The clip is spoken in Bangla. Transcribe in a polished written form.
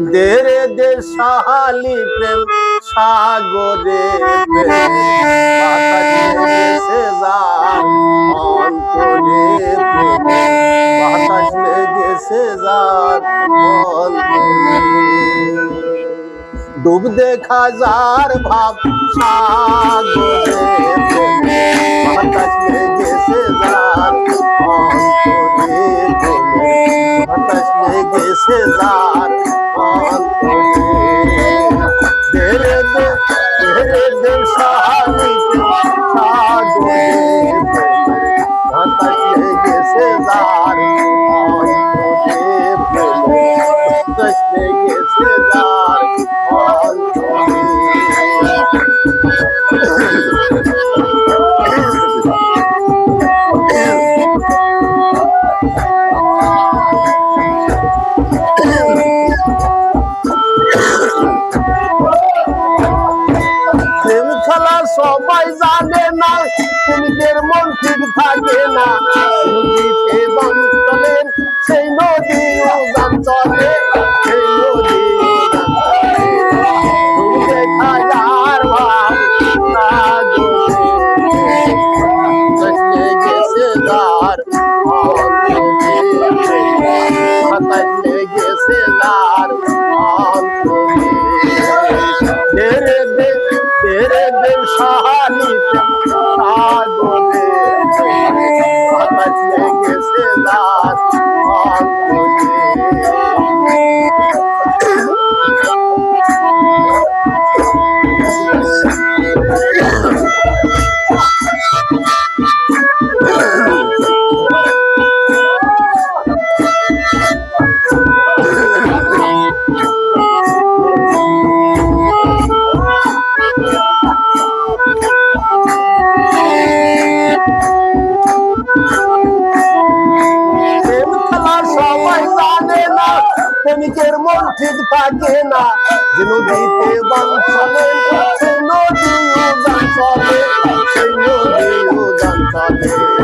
দেরে দেশালি প্রেম সাগরে বাতাস লেগেছে যার ডুব দেখা যার ভাব সাগরে বাতাস লেগেছে যার বাতাস লেগেছে যার সবাই জানে না প্রেমিকের মন ঠিক থাকে না নদীতে বান চলেন সেই নদী উজান চলে সেই নদী দেখা যার ভাব গেছে যার গেছে যার সাহালি সাগরে বাতাস লেগেছে যার প্রেমিকের মন ঠিক থাকে না যে নদীতে বান চলে সেই নদী উজান চলে সেই নদী উজান চলে